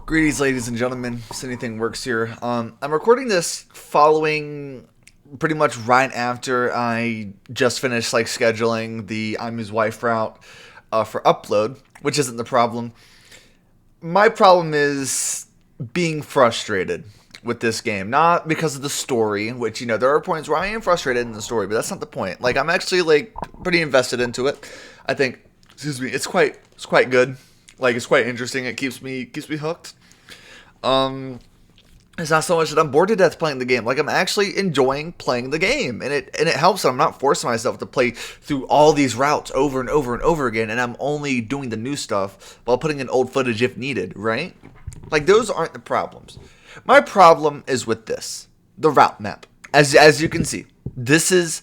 Greetings, ladies and gentlemen. If anything works here. I'm recording this following pretty much right after I just finished scheduling the I'm His Wife route for upload, which isn't the problem. My problem is being frustrated with this game, not because of the story, which there are points where I am frustrated in the story, but that's not the point. I'm actually pretty invested into it. I think, it's quite good. It's quite interesting. It keeps me hooked. It's not so much that I'm bored to death playing the game. I'm actually enjoying playing the game, and it helps that I'm not forcing myself to play through all these routes over and over and over again, and I'm only doing the new stuff while putting in old footage if needed, right? Those aren't the problems. My problem is with this, the route map. As you can see, this is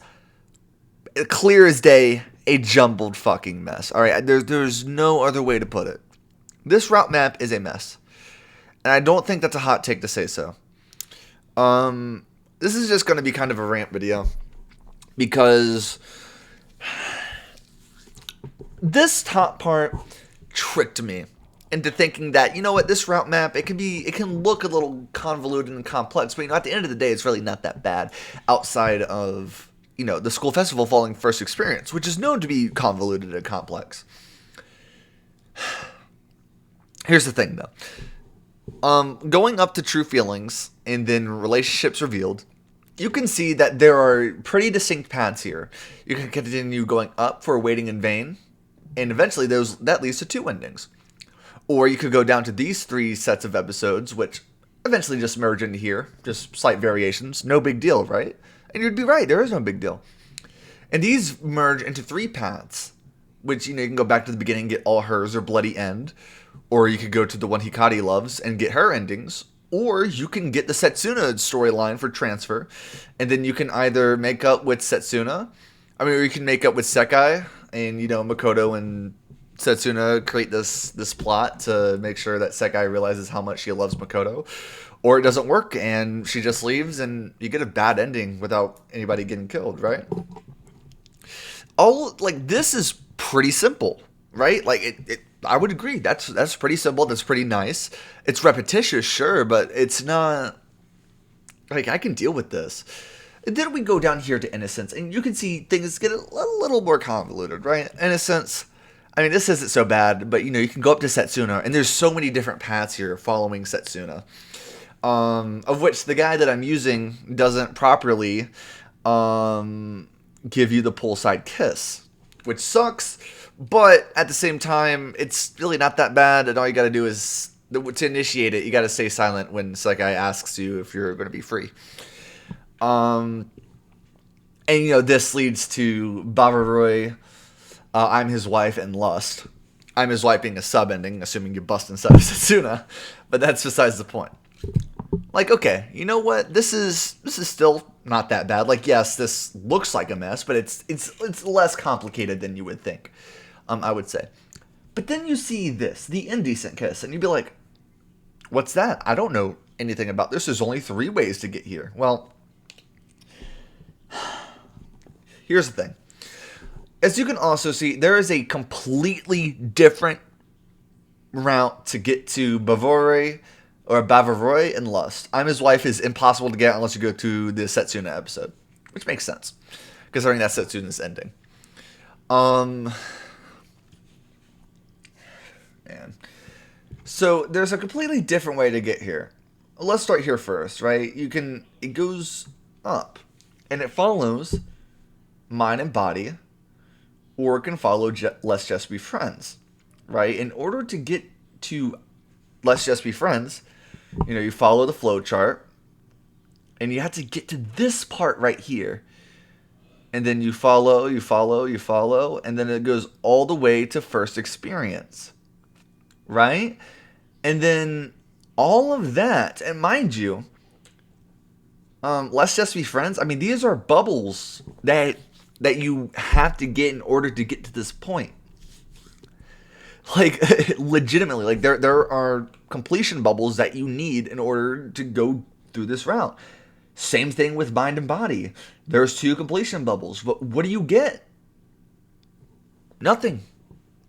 clear as day a jumbled fucking mess. All right, there's no other way to put it. This route map is a mess. And I don't think that's a hot take to say so. This is just going to be kind of a rant video. Because this top part tricked me into thinking that, this route map, it can look a little convoluted and complex. But, at the end of the day, it's really not that bad. Outside of, the school festival falling first experience, which is known to be convoluted and complex. Here's the thing, though. Going up to true feelings and then relationships revealed, you can see that there are pretty distinct paths here. You can continue going up for waiting in vain, and eventually that leads to two endings. Or you could go down to these three sets of episodes, which eventually just merge into here, just slight variations, no big deal, right? And you'd be right, there is no big deal. And these merge into three paths, which, you can go back to the beginning and get all hers or bloody end. Or you could go to the one Hikari loves and get her endings. Or you can get the Setsuna storyline for transfer. And then you can either make up with Setsuna. Or you can make up with Sekai. And, Makoto and Setsuna create this plot to make sure that Sekai realizes how much she loves Makoto. Or it doesn't work and she just leaves and you get a bad ending without anybody getting killed, right? This is pretty simple, right? I would agree. That's pretty simple. That's pretty nice. It's repetitious, sure, but it's not I can deal with this. And then we go down here to Innocence, and you can see things get a little more convoluted, right? Innocence. This isn't so bad, but you can go up to Setsuna, and there's so many different paths here following Setsuna, of which the guy that I'm using doesn't properly give you the poolside kiss, which sucks. But at the same time, it's really not that bad, and all you gotta do is, to initiate it, you gotta stay silent when Sekai asks you if you're gonna be free. And this leads to Bavarois, I'm His Wife, and Lust. I'm His Wife being a sub-ending, assuming you bust inside of Setsuna, but that's besides the point. Okay, you know what? This is still not that bad. Yes, this looks like a mess, but it's less complicated than you would think. I would say. But then you see this, the indecent kiss, and you'd be like, what's that? I don't know anything about this. There's only 3 ways to get here. Well, here's the thing. As you can also see, there is a completely different route to get to Bavarois and Lust. I'm His Wife is impossible to get unless you go to the Setsuna episode, which makes sense, considering that Setsuna's ending. Man. So there's a completely different way to get here. Let's start here first, right? It goes up, and it follows Mind and Body, or it can follow Let's Just Be Friends, right? In order to get to Let's Just Be Friends, you follow the flowchart, and you have to get to this part right here. And then you follow, and then it goes all the way to first experience. Right? And then all of that, and mind you, Let's Just Be Friends, these are bubbles that you have to get in order to get to this point. Legitimately, there are completion bubbles that you need in order to go through this route. Same thing with Mind and Body. There's 2 completion bubbles, but what do you get? Nothing.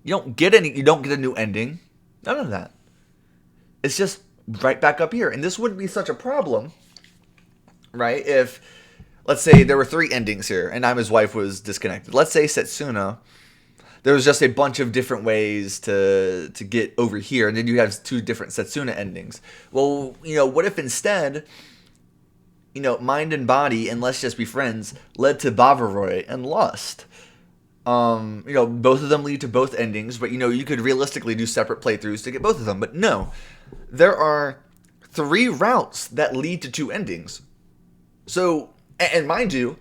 You don't get a new ending. None of that. It's just right back up here. And this wouldn't be such a problem, right? If, let's say there were 3 endings here and Aima's wife was disconnected. Let's say Setsuna, there was just a bunch of different ways to get over here, and then you have 2 different Setsuna endings. Well, what if instead, mind and body and let's just be friends led to Bavarois and lust? Both of them lead to both endings, but you could realistically do separate playthroughs to get both of them. But no, there are 3 routes that lead to 2 endings. So, and mind you,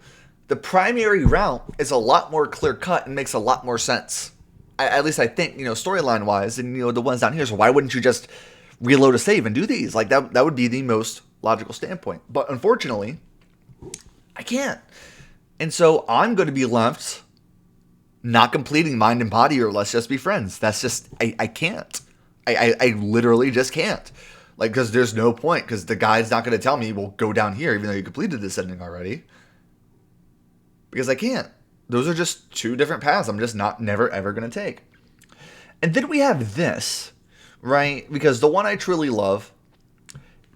the primary route is a lot more clear-cut and makes a lot more sense. At least I think, storyline-wise, and, the ones down here. So why wouldn't you just reload a save and do these? Like, that would be the most logical standpoint. But unfortunately, I can't. And so I'm going to be left not completing Mind and Body or Let's Just Be Friends. That's just, I can't. I literally just can't. Like, because there's no point, because the guy's not going to tell me, well, go down here, even though you completed this ending already. Because I can't. Those are just 2 different paths I'm just never, ever going to take. And then we have this, right? Because the one I truly love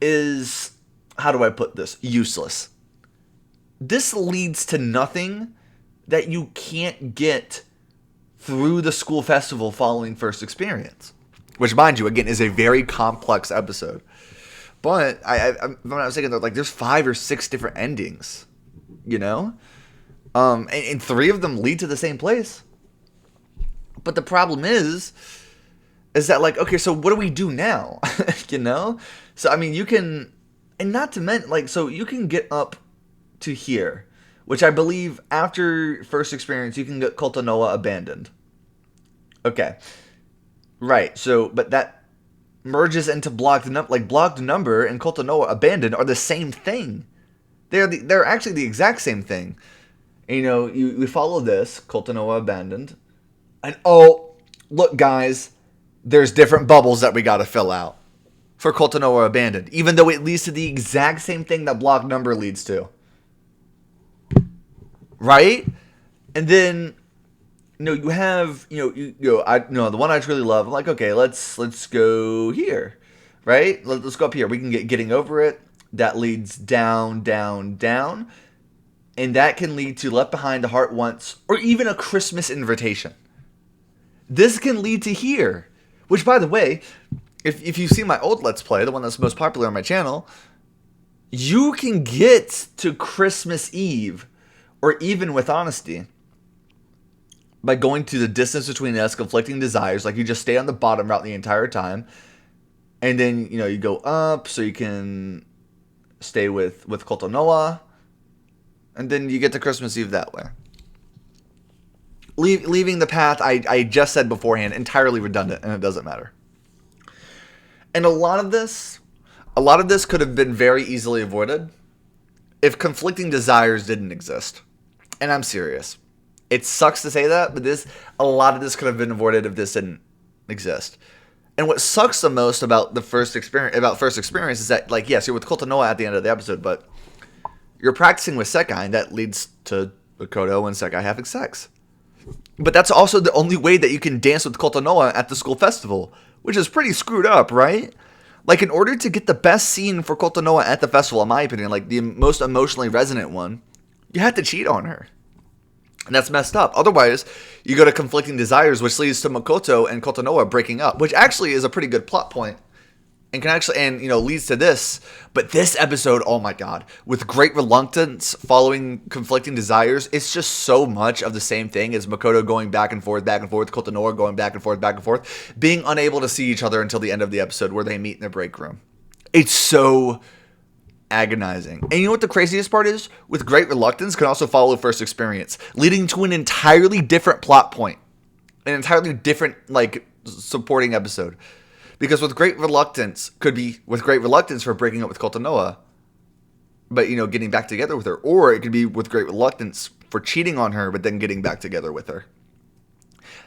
is, how do I put this? Useless. This leads to nothing that you can't get through the school festival following first experience. Which, mind you, again, is a very complex episode. But, when I was thinking, like, there's 5 or 6 different endings, and 3 of them lead to the same place. But the problem is that, like, okay, so what do we do now? So, I mean, you can, and not to mention, like, so you can get up to here, which I believe after first experience, you can get Kotonoa abandoned. Okay. Right, so, but that merges into blocked number. Like, blocked number and Kotonoa abandoned are the same thing. They're actually the exact same thing. And, we follow this, Kotonoa abandoned. And, oh, look, guys, there's different bubbles that we got to fill out for Kotonoa abandoned. Even though it leads to the exact same thing that block number leads to. Right? And then, you have, the one I truly love. I'm like, okay, let's go here. Right? Let's go up here. We can get getting over it. That leads down, down, down. And that can lead to Left Behind, The Heart Wants, or even a Christmas Invitation. This can lead to here. Which, by the way, if you've seen my old Let's Play, the one that's most popular on my channel, you can get to Christmas Eve, or even With Honesty, by going to the distance between us, conflicting desires. Like, you just stay on the bottom route the entire time. And then, you go up, so you can stay with Kotonoa. And then you get to Christmas Eve that way. Leaving the path I just said beforehand entirely redundant, and it doesn't matter. And a lot of this could have been very easily avoided if conflicting desires didn't exist. And I'm serious. It sucks to say that, but a lot of this could have been avoided if this didn't exist. And what sucks the most about first experience is that, like, yes, you're with Kotonoa at the end of the episode, but you're practicing with Sekai, and that leads to Makoto and Sekai having sex. But that's also the only way that you can dance with Kotonoa at the school festival, which is pretty screwed up, right? Like, in order to get the best scene for Kotonoa at the festival, in my opinion, like the most emotionally resonant one, you had to cheat on her. And that's messed up. Otherwise, you go to conflicting desires, which leads to Makoto and Kotonoa breaking up, which actually is a pretty good plot point. And leads to this. But this episode, oh my god, with great reluctance following conflicting desires, it's just so much of the same thing as Makoto going back and forth, Kotonoa going back and forth, being unable to see each other until the end of the episode where they meet in the break room. It's so agonizing. And you know what the craziest part is? With great reluctance can also follow first experience, leading to an entirely different plot point. An entirely different, supporting episode. Because with great reluctance for breaking up with Kotonoa, but, getting back together with her. Or it could be with great reluctance for cheating on her, but then getting back together with her.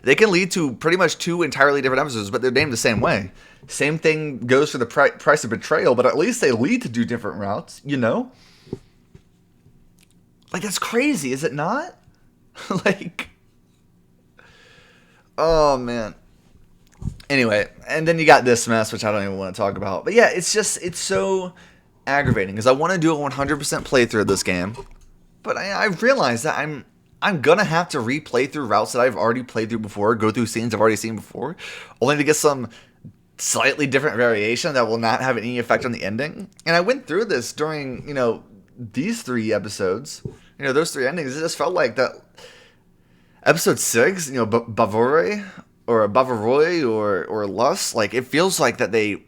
They can lead to pretty much 2 entirely different episodes, but they're named the same way. Same thing goes for the price of betrayal, but at least they lead to 2 different routes, Like, that's crazy, is it not? Oh, man. Anyway, and then you got this mess, which I don't even want to talk about. But yeah, it's so aggravating because I want to do a 100% playthrough of this game, but I realize that I'm gonna have to replay through routes that I've already played through before, go through scenes I've already seen before, only to get some slightly different variation that will not have any effect on the ending. And I went through this during, these 3 episodes, those 3 endings. It just felt like that episode 6, Bavarois or Lust, like it feels like that they,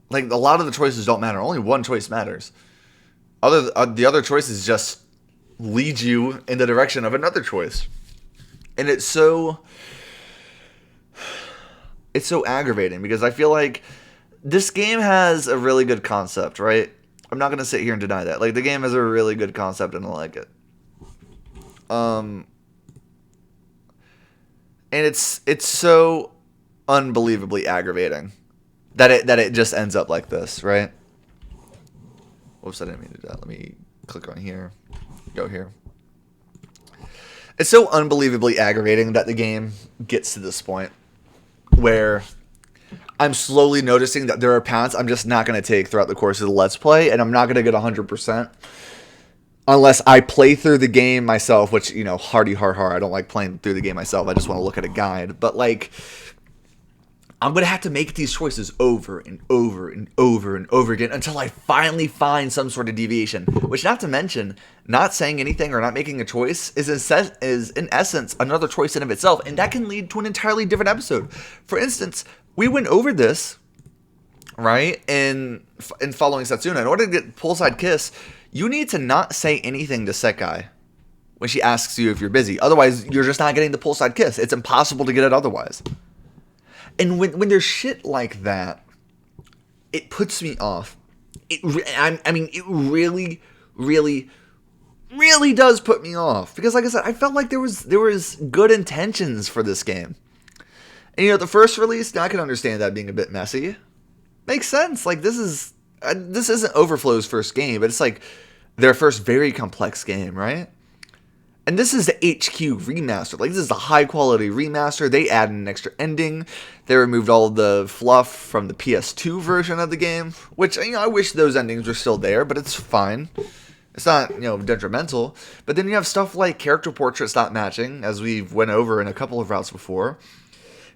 like a lot of the choices don't matter. Only one choice matters. The other choices just lead you in the direction of another choice, and it's so aggravating because I feel like this game has a really good concept, right? I'm not gonna sit here and deny that. Like the game has a really good concept, and I like it. And it's so unbelievably aggravating that it just ends up like this, right? Whoops, I didn't mean to do that. Let me click on here. Go here. It's so unbelievably aggravating that the game gets to this point where I'm slowly noticing that there are paths I'm just not going to take throughout the course of the Let's Play, and I'm not going to get 100%. Unless I play through the game myself, which, hardy har har, I don't like playing through the game myself. I just want to look at a guide. But, like, I'm going to have to make these choices over and over and over and over again until I finally find some sort of deviation. Which, not to mention, not saying anything or not making a choice is in essence another choice in of itself. And that can lead to an entirely different episode. For instance, we went over this, right, in following Satsuna. In order to get poolside kiss, you need to not say anything to Sekai when she asks you if you're busy. Otherwise, you're just not getting the poolside kiss. It's impossible to get it otherwise. And when there's shit like that, it puts me off. It really, really, really does put me off. Because like I said, I felt like there was good intentions for this game. And the first release, now I can understand that being a bit messy. Makes sense. Like this isn't Overflow's first game, but it's like their first very complex game, right? And this is the HQ remaster. Like this is a high quality remaster. They added an extra ending. They removed all of the fluff from the PS2 version of the game, which I wish those endings were still there, but it's fine. It's not, detrimental. But then you have stuff like character portraits not matching, as we've went over in a couple of routes before.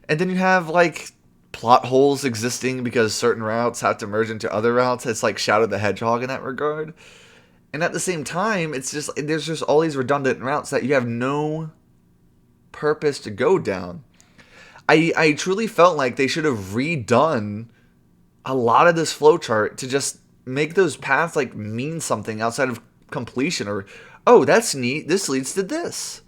And then you have like plot holes existing because certain routes have to merge into other routes. It's like Shadow the Hedgehog in that regard. And at the same time, there's just all these redundant routes that you have no purpose to go down. I truly felt like they should have redone a lot of this flowchart to just make those paths like mean something outside of completion, or, oh, that's neat, this leads to this.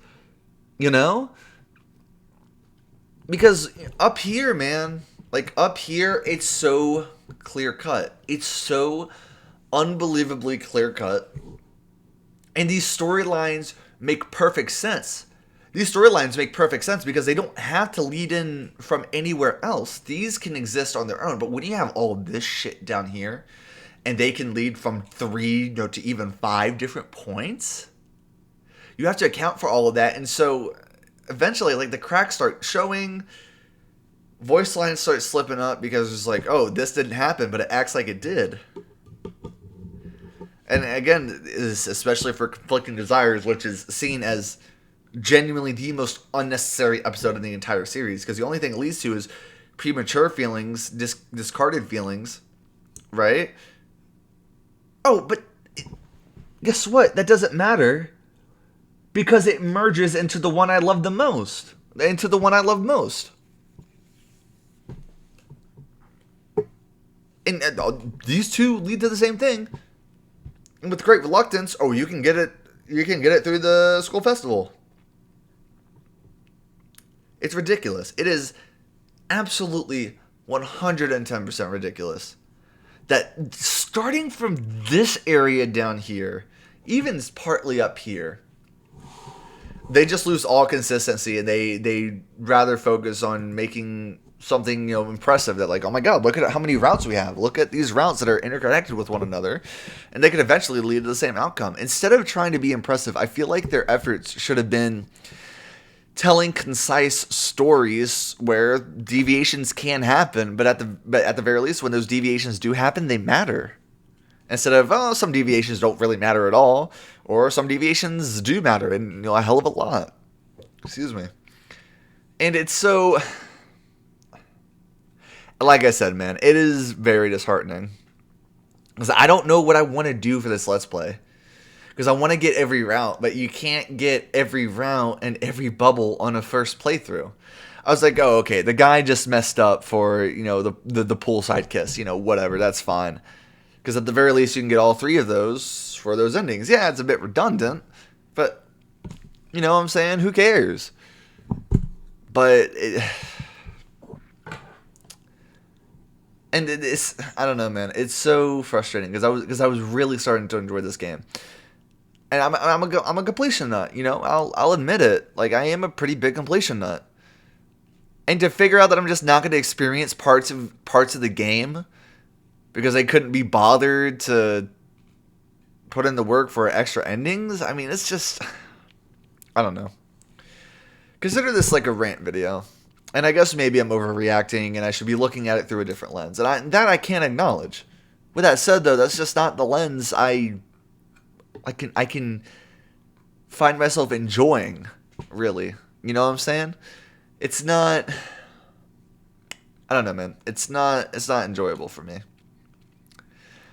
Because up here, man, like up here, it's so clear cut. It's so unbelievably clear cut. And these storylines make perfect sense. These storylines make perfect sense because they don't have to lead in from anywhere else. These can exist on their own. But when you have all this shit down here, and they can lead from 3 to even 5 different points, you have to account for all of that. And so eventually, like, the cracks start showing, voice lines start slipping up because it's like, oh, this didn't happen, but it acts like it did. And again, is especially for Conflicting Desires, which is seen as genuinely the most unnecessary episode in the entire series, because the only thing it leads to is premature feelings, discarded feelings, right? Oh, but guess what? That doesn't matter, because it merges into the one I love the most. Into the one I love most. And these two lead to the same thing. And with great reluctance, oh, you can get it through the school festival. It's ridiculous. It is absolutely 110% ridiculous that starting from this area down here, even partly up here, they just lose all consistency, and they rather focus on making something impressive, that like, oh my god, look at how many routes we have. Look at these routes that are interconnected with one another, and they could eventually lead to the same outcome. Instead of trying to be impressive, I feel like their efforts should have been telling concise stories where deviations can happen, but at the very least, when those deviations do happen, they matter. Instead of, oh, some deviations don't really matter at all, or some deviations do matter, and a hell of a lot. Excuse me. And it's so, like I said, man, it is very disheartening. Because I don't know what I want to do for this Let's Play. Because I want to get every route, but you can't get every route and every bubble on a first playthrough. I was like, oh, okay, the guy just messed up for, the poolside kiss, whatever, that's fine. Because at the very least, you can get all 3 of those for those endings. Yeah, it's a bit redundant, but, you know what I'm saying? Who cares? But, it's, I don't know, man. It's so frustrating, because I was really starting to enjoy this game. And I'm a completion nut, I'll admit it. Like, I am a pretty big completion nut. And to figure out that I'm just not going to experience parts of the game because I couldn't be bothered to put in the work for extra endings, I mean, it's just, I don't know. Consider this like a rant video. And I guess maybe I'm overreacting and I should be looking at it through a different lens. And that I can't acknowledge. With that said, though, that's just not the lens I can find myself enjoying, really. You know what I'm saying? It's not, I don't know, man. It's not enjoyable for me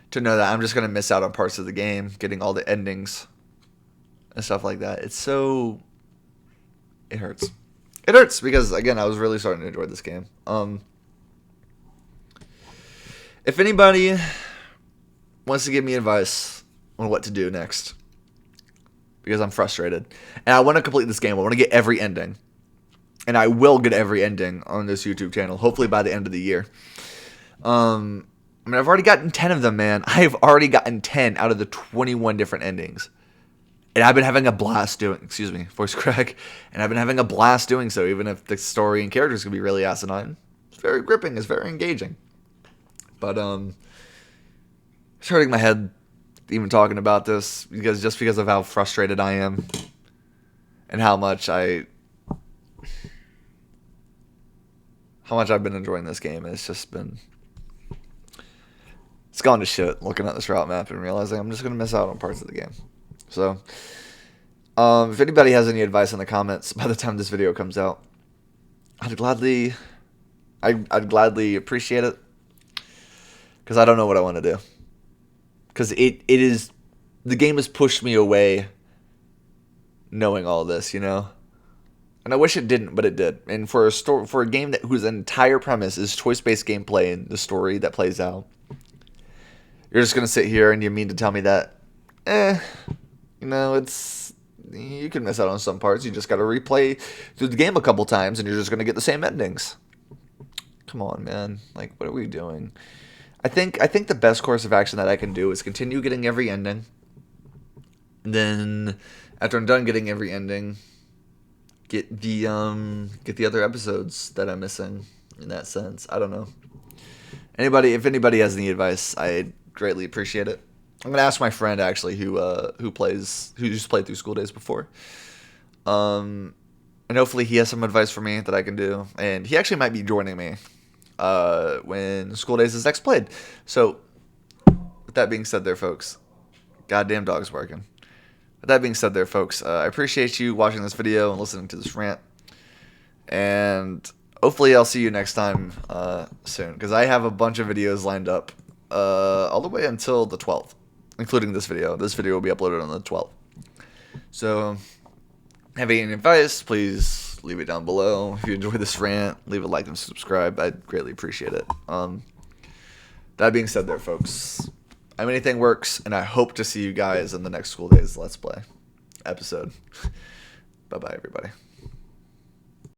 to know that I'm just going to miss out on parts of the game, getting all the endings and stuff like that. It hurts. It hurts because, again, I was really starting to enjoy this game. If anybody wants to give me advice on what to do next, because I'm frustrated, and I want to complete this game, I want to get every ending, and I will get every ending on this YouTube channel, hopefully by the end of the year. I've already gotten 10 of them, man. I've already gotten 10 out of the 21 different endings. And I've been having a blast voice crack. And I've been having a blast doing so, even if the story and characters can be really asinine. It's very gripping, it's very engaging. But, it's hurting my head even talking about this, because of how frustrated I am. And how much I've been enjoying this game. It's just been, it's gone to shit looking at this route map and realizing I'm just going to miss out on parts of the game. So, if anybody has any advice in the comments by the time this video comes out, I'd gladly appreciate it, because I don't know what I want to do. Because the game has pushed me away knowing all this, And I wish it didn't, but it did. And for a game whose entire premise is choice-based gameplay and the story that plays out, you're just gonna sit here and you mean to tell me that, you can miss out on some parts. You just gotta replay through the game a couple times, and you're just gonna get the same endings. Come on, man. Like, what are we doing? I think the best course of action that I can do is continue getting every ending, and then after I'm done getting every ending, get the other episodes that I'm missing. In that sense, I don't know. If anybody has any advice, I'd greatly appreciate it. I'm gonna ask my friend actually who just played through School Days before, and hopefully he has some advice for me that I can do. And he actually might be joining me when School Days is next played. So, with that being said, there, folks, goddamn dog's barking. With that being said, there, folks, I appreciate you watching this video and listening to this rant. And hopefully I'll see you next time soon, because I have a bunch of videos lined up all the way until the 12th, including this video. This video will be uploaded on the 12th. So, have any advice, please leave it down below. If you enjoyed this rant, leave a like and subscribe. I'd greatly appreciate it. That being said, there, folks, anything works, and I hope to see you guys in the next School Days Let's Play episode. Bye-bye, everybody.